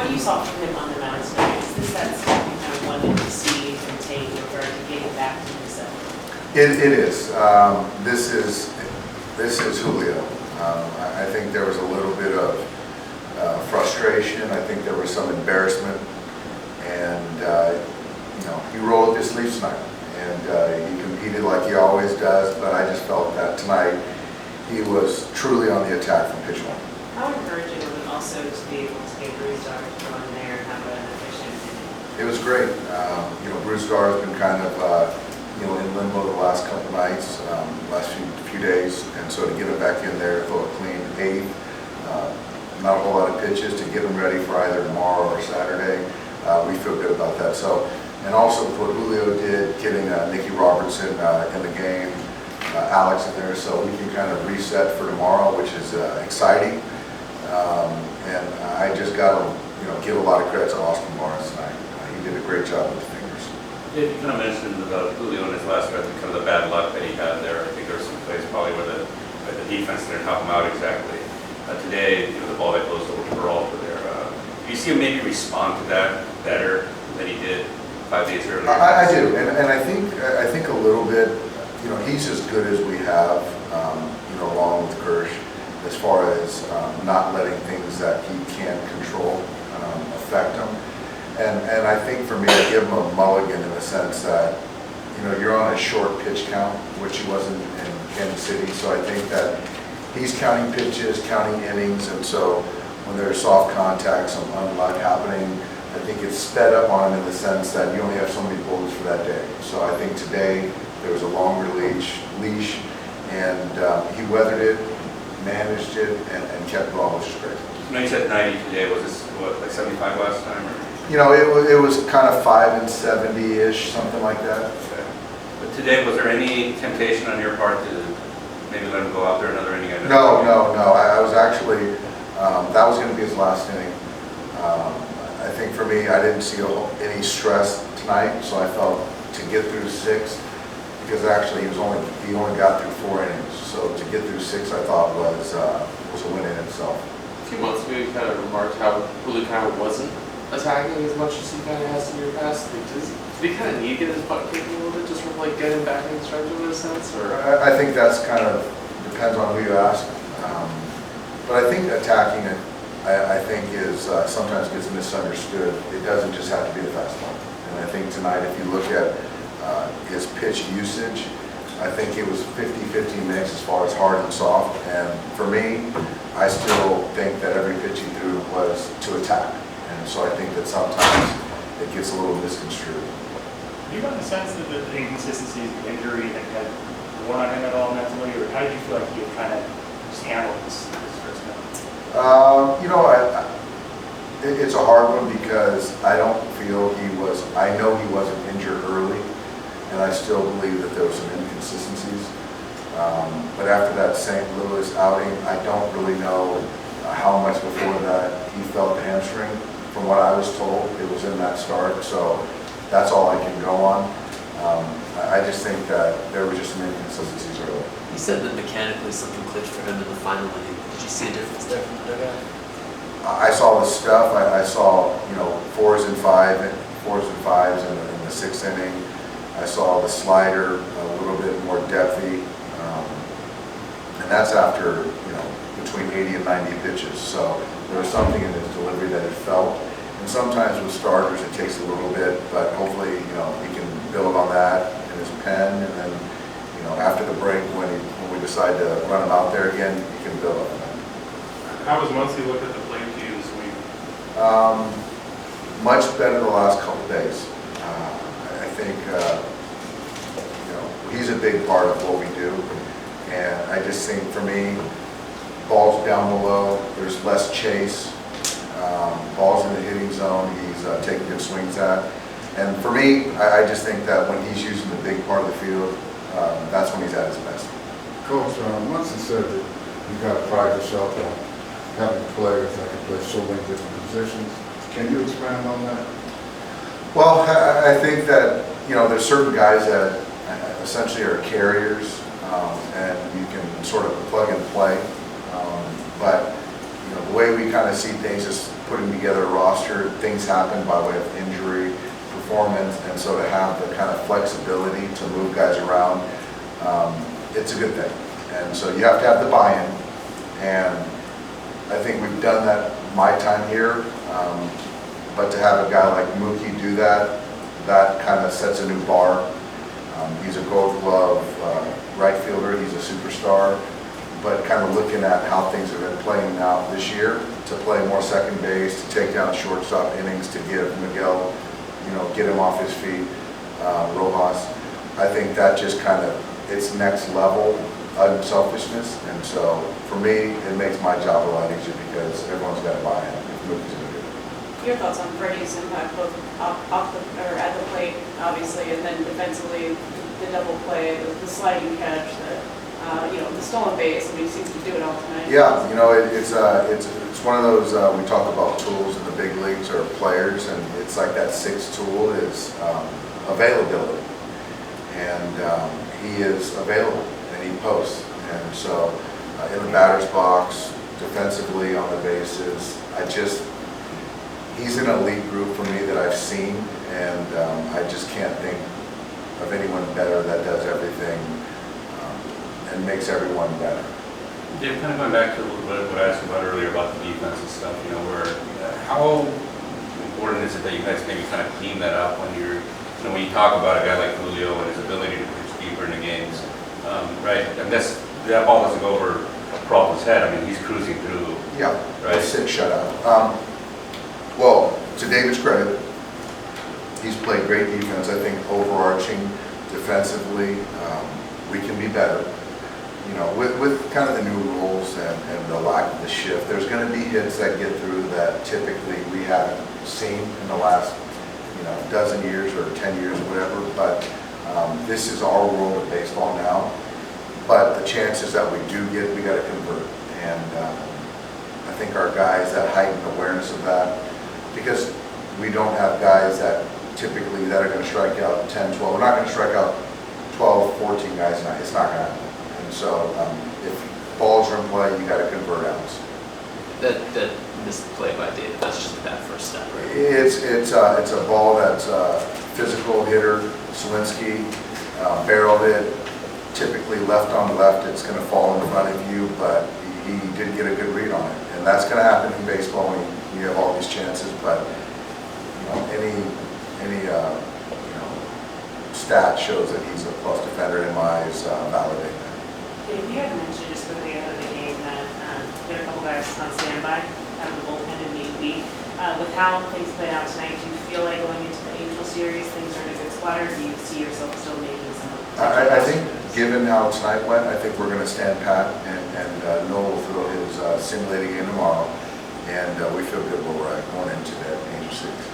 what you saw from him on the mound tonight, is this that stuff you kind of wanted to see him take in regard to getting back to himself? It is. This is Julio. I think there was a little bit of frustration. I think there was some embarrassment, and he rolled his sleeves tonight, and he competed like he always does. But I just felt that tonight he was truly on the attack from pitch one. How encouraging was it also to be able to get Bruce Dar to go in there and have an efficient inning? It was great. Bruce Dar has been kind of in limbo the last couple nights, last few days, and so to get him back in there, throw a clean eighth, not a whole lot of pitches to get him ready for either tomorrow or Saturday. We feel good about that. So, and also what Julio did, getting Nicky Robertson in the game, Alex in there, so we can kind of reset for tomorrow, which is exciting. And I just got to give a lot of credit to Austin Barnes tonight. He did a great job with the fingers. Yeah, you kind of mentioned about Julio in his last start, kind of the bad luck that he had there. I think there were some plays probably where the defense didn't help him out exactly. Today, the ball that goes over Peralta there. Do you see him maybe respond to that better than he did 5 days earlier? I do, and I think a little bit. He's as good as we have. Along with Gersh, as far as not letting things that he can't control affect him. And I think for me, I give him a mulligan in the sense that, you're on a short pitch count, which he wasn't in Kansas City. So I think that he's counting pitches, counting innings, and so when there's soft contact, some unluck happening, I think it's sped up on him in the sense that you only have so many bullets for that day. So I think today there was a longer leash, and he weathered it, managed it, and kept going, which is great. You said 90 today. Was this, like 75 last time? Or? It was kind of 5 and 70-ish, something like that. Okay. But today, was there any temptation on your part to maybe let him go out there another inning? No. I was actually, that was going to be his last inning. I think for me, I didn't see any stress tonight, so I felt to get through 6, because actually he only got through 4 innings. So to get through 6, I thought was a win in itself. A few months ago, you kind of remarked how Julio kind of wasn't attacking as much as he kind of has in your past. Did he kind of need to get his butt kicked a little bit just from like getting back in stretch in a sense? Or I think that's kind of depends on who you ask. But I think attacking it, I think is sometimes gets misunderstood. It doesn't just have to be the fastball. And I think tonight, if you look at his pitch usage, I think it was 50-50 mix as far as hard and soft. And for me, I still think that every pitch he threw was to attack. And so I think that sometimes it gets a little misconstrued. Do you have the sense that the inconsistencies, the injury, had worn on him at all mentally, or how did you feel like he had kind of just handled this first minute? It's a hard one because I don't feel I know he wasn't injured early, and I still believe that there were some inconsistencies. But after that St. Louis outing, I don't really know how much before that he felt the hamstring. From what I was told, it was in that start, so that's all I can go on. I just think that there were just some inconsistencies early. You said that mechanically something clicked for him in the final inning. Did you see a difference there from the dugout? I saw the stuff. I saw 4s and 5s in the 6th inning. I saw the slider a little bit more depthy, and that's after between 80 and 90 pitches. So there was something in his delivery that he felt. And sometimes with starters it takes a little bit, but hopefully he can build on that in his pen, and then after the break when we decide to run him out there again, he can build on that. How was Muncy look at the plate to you this week? Much better the last couple days. I think he's a big part of what we do, and I just think for me, balls down below, there's less chase. Balls in the hitting zone, he's taking good swings at. And for me, I just think that when he's using the big part of the field, that's when he's at his best. Coach, Muncy said that you got to pride yourself on having players that can play so many different positions. Can you expand on that? Well, I think that there's certain guys that essentially are carriers, and you can sort of plug and play. But the way we kind of see things is putting together a roster. Things happen by way of injury, performance, and so to have the kind of flexibility to move guys around, it's a good thing. And so you have to have the buy-in, and I think we've done that my time here, but to have a guy like Mookie do that, that kind of sets a new bar. He's a Gold Glove right fielder, he's a superstar, but kind of looking at how things have been playing out this year, to play more second base, to take down shortstop innings, to give Miguel, get him off his feet, Rojas. I think that just kind of, it's next level unselfishness, and so for me, it makes my job a lot easier because everyone's got to buy in if Mookie's going to do it. Your thoughts on Freddie's impact both off the, or at the plate, obviously, and then defensively, the double play, the sliding catch, the stolen base. I mean, he seems to do it all tonight. Yeah, it's one of those, we talk about tools in the big leagues or players, and it's like that sixth tool is availability. And he is available, and he posts. And so in the batter's box, defensively on the bases, he's an elite group for me that I've seen, and I just can't think of anyone better that does everything and makes everyone better. Dave, kind of going back to a little bit of what I asked about earlier about the defense and stuff, how important is it that you guys maybe kind of clean that up when when you talk about a guy like Julio and his ability to pitch deeper in the games, right? And that ball doesn't go over Peralta's head. I mean, he's cruising through. Yeah, right. 6 shutout. Well, to David's credit, he's played great defense. I think overarching defensively, we can be better. With kind of the new rules and the lack of the shift, there's going to be hits that get through that typically we haven't seen in the last dozen years or 10 years or whatever. But this is our world of baseball now. But the chances that we do get, we got to convert. And I think our guys, that heightened awareness of that, because we don't have guys that typically that are going to strike out 10, 12. We're not going to strike out 12, 14 guys tonight. It's not going to happen. And so if balls are in play, you got to convert outs. That missed play by David, that's just a bad first step, right? It's a ball that's physical hitter, Swinsky, barreled it, typically left on left, it's going to fall in front of you, but he did get a good read on it. And that's going to happen in baseball when you have all these chances, but any stat shows that he's a plus defender in my eyes, validate that. Dave, you had mentioned just before the end of the game that there are a couple guys on standby, have the bullpen and need be. With how things played out tonight, do you feel like going into the Angel series, things are in a good spot, or do you see yourself still making some? I think, given how tonight went, I think we're going to stand pat, and Noel will throw his simulated game tomorrow, and we feel good where we're at going into that Angel series.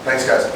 Thanks, guys.